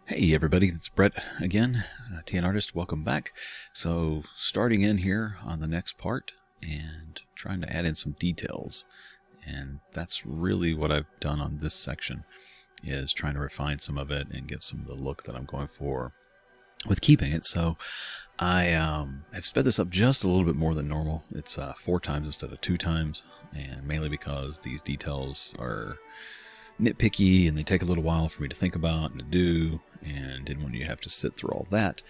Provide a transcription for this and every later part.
Hey everybody, it's Brett again, TN Artist. Welcome back. So starting in here on the next part and trying to add in some details. And that's really what I've done on this section, is trying to refine some of it and get some of the look that I'm going for with keeping it. So I have sped this up just a little bit more than normal. It's 4 times instead of 2 times, and mainly because these details are nitpicky and they take a little while for me to think about and to do, and didn't want you to have to sit through all that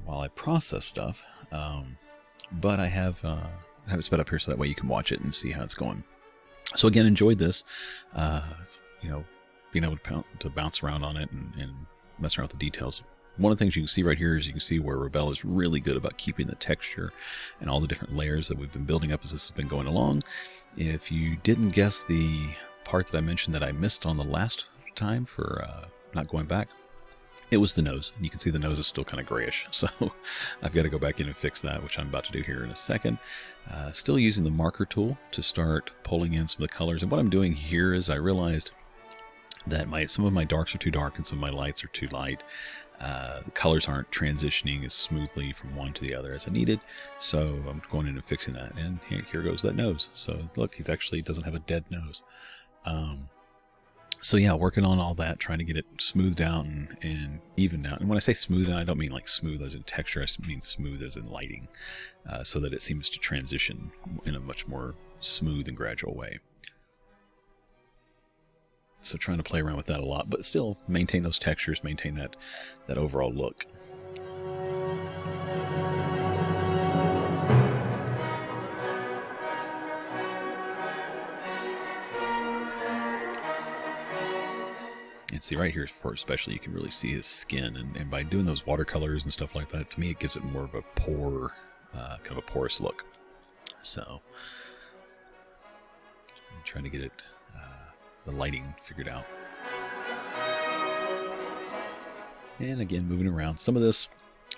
while I process stuff. But I have it sped up here so that way you can watch it and see how it's going. So again, enjoyed this, being able to bounce around on it and mess around with the details. One of the things you can see right here is you can see where Rebelle is really good about keeping the texture and all the different layers that we've been building up as this has been going along. If you didn't guess the part that I mentioned that I missed on the last time for not going back, it was the nose. You can see the nose is still kind of grayish, so I've got to go back in and fix that, which I'm about to do here in a second. Still using the marker tool to start pulling in some of the colors, and what I'm doing here is I realized that some of my darks are too dark and some of my lights are too light. The colors aren't transitioning as smoothly from one to the other as I needed, so I'm going in and fixing that. And here goes that nose. So look, he doesn't have a dead nose. So yeah, working on all that, trying to get it smoothed out and evened out. And when I say smoothed out, I don't mean like smooth as in texture, I mean smooth as in lighting, so that it seems to transition in a much more smooth and gradual way. So trying to play around with that a lot, but still maintain those textures, maintain that overall look. And see right here, especially, you can really see his skin, and by doing those watercolors and stuff like that, to me it gives it more of a kind of a porous look. So I'm trying to get it the lighting figured out. And again, moving around. Some of this,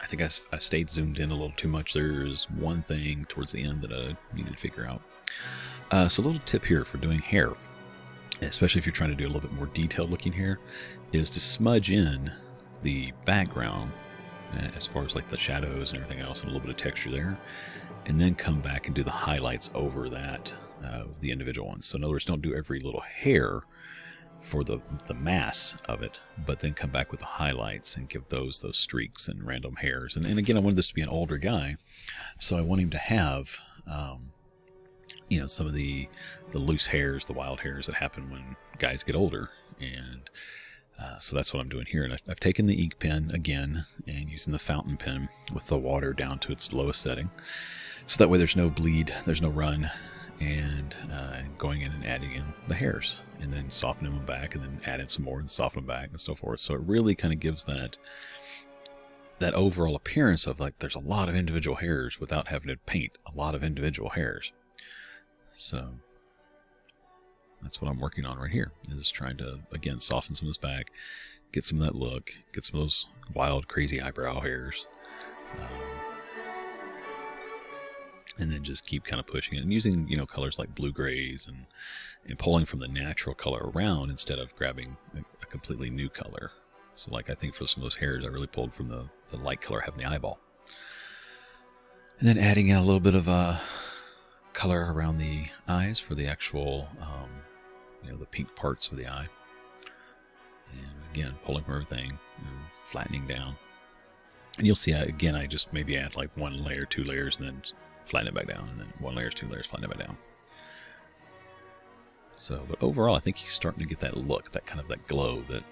I think I stayed zoomed in a little too much. There's one thing towards the end that I needed to figure out. So a little tip here for doing hair, especially if you're trying to do a little bit more detailed looking hair, is to smudge in the background as far as like the shadows and everything else and a little bit of texture there, and then come back and do the highlights over that, the individual ones. So in other words, don't do every little hair for the mass of it, but then come back with the highlights and give those streaks and random hairs. And again, I wanted this to be an older guy, so I want him to have some of the loose hairs, the wild hairs that happen when guys get older. And so that's what I'm doing here. And I've taken the ink pen again and using the fountain pen with the water down to its lowest setting, so that way there's no bleed, there's no run, and going in and adding in the hairs and then softening them back and then add in some more and soften them back and so forth. So it really kind of gives that overall appearance of like there's a lot of individual hairs without having to paint a lot of individual hairs. So that's what I'm working on right here, is trying to, again, soften some of this back, get some of that look, get some of those wild, crazy eyebrow hairs, and then just keep kind of pushing it and using, colors like blue-grays and pulling from the natural color around instead of grabbing a completely new color. So like I think for some of those hairs, I really pulled from the light color having the eyeball. And then adding in a little bit of color around the eyes for the actual, the pink parts of the eye. And again, pulling from everything and flattening down. And you'll see, again, I just maybe add like 1 layer, 2 layers, and then flatten it back down, and then 1 layer, 2 layers, flatten it back down. So, but overall, I think he's starting to get that look, that kind of that glow, that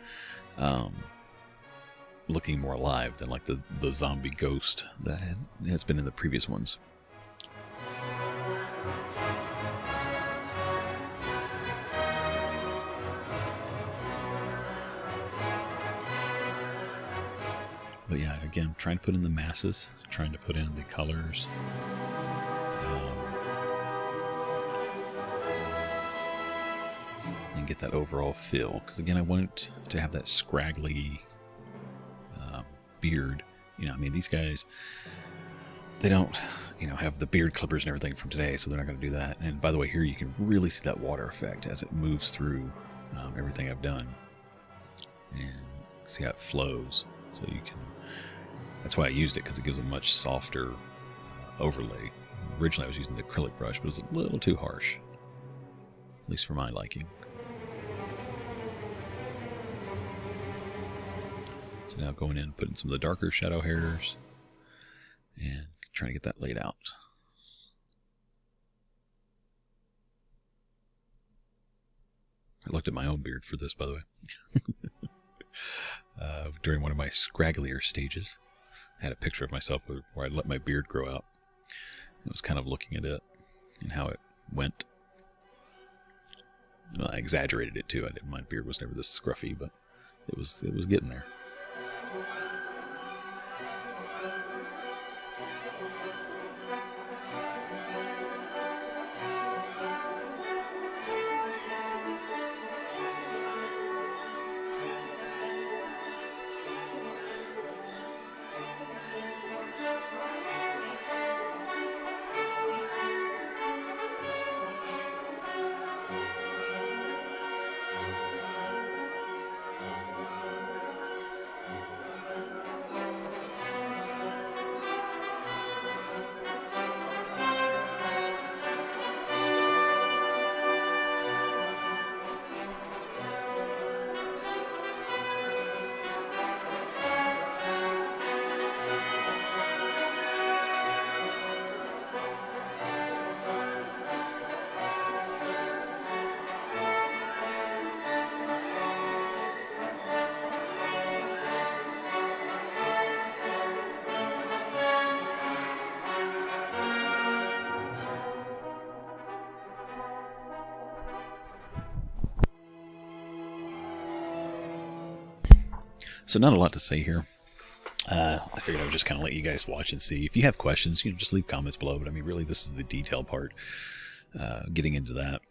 looking more alive than like the zombie ghost that has been in the previous ones. But yeah, again, trying to put in the masses, trying to put in the colors. And get that overall feel. Because again, I want to have that scraggly beard. These guys, they don't, have the beard clippers and everything from today, so they're not going to do that. And by the way, here you can really see that water effect as it moves through everything I've done. And See how it flows. So you can. That's why I used it, because it gives a much softer overlay. Originally I was using the acrylic brush, but it was a little too harsh. At least for my liking. So now going in, putting some of the darker shadow hairs, and trying to get that laid out. I looked at my own beard for this, by the way. During one of my scragglier stages, I had a picture of myself where I let my beard grow out. I was kind of looking at it and how it went. Well, I exaggerated it too. My beard was never this scruffy, but it was getting there. So not a lot to say here. I figured I would just kind of let you guys watch and see. If you have questions, just leave comments below. But I mean, really, this is the detail part. Getting into that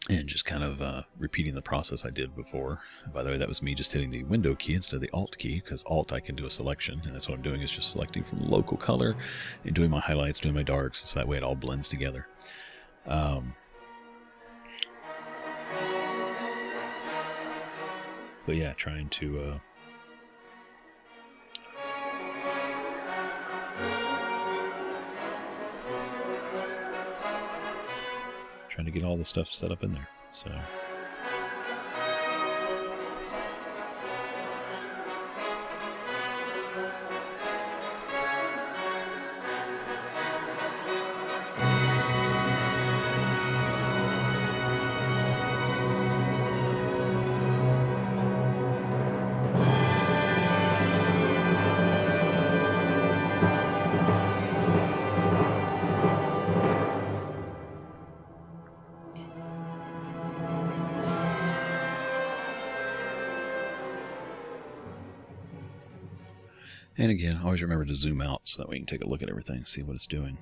and just kind of repeating the process I did before. By the way, that was me just hitting the window key instead of the alt key, because alt I can do a selection, and that's what I'm doing, is just selecting from local color and doing my highlights, doing my darks, so that way it all blends together. But yeah, trying to get all the stuff set up in there. So and again, always remember to zoom out so that we can take a look at everything, see what it's doing.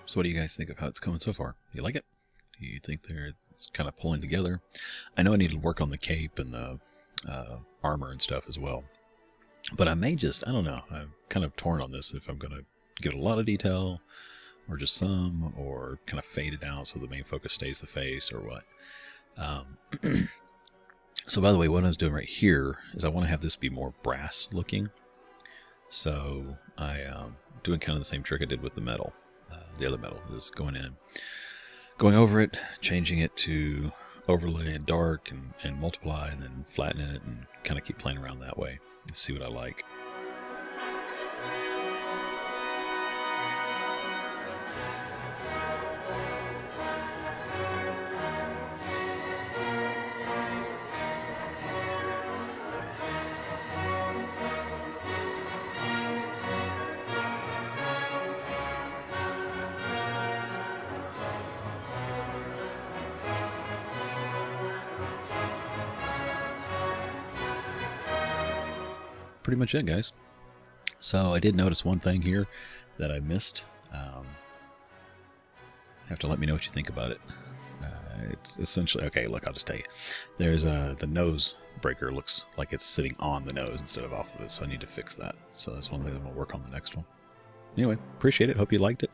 So what do you guys think of how it's coming so far? You like it? Do you think it's kind of pulling together? I know I need to work on the cape and the armor and stuff as well. But I may just, I don't know, I'm kind of torn on this, if I'm going to give it a lot of detail, or just some, or kind of fade it out so the main focus stays the face, or what. So by the way, what I was doing right here is I want to have this be more brass looking. So I'm doing kind of the same trick I did with the metal. The other metal is going over it, changing it to overlay and dark and multiply, and then flatten it and kind of keep playing around that way and see what I like. Pretty much it, guys. So I did notice one thing here that I missed Have to let me know what you think about it. It's essentially, okay, look, I'll just tell you. There's the nose breaker looks like it's sitting on the nose instead of off of it, so I need to fix that. So that's one thing I'm going to work on the next one. Anyway, appreciate it. Hope you liked it.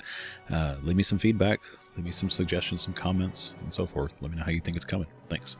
Leave me some feedback. Leave me some suggestions, some comments, and so forth. Let me know how you think it's coming. Thanks.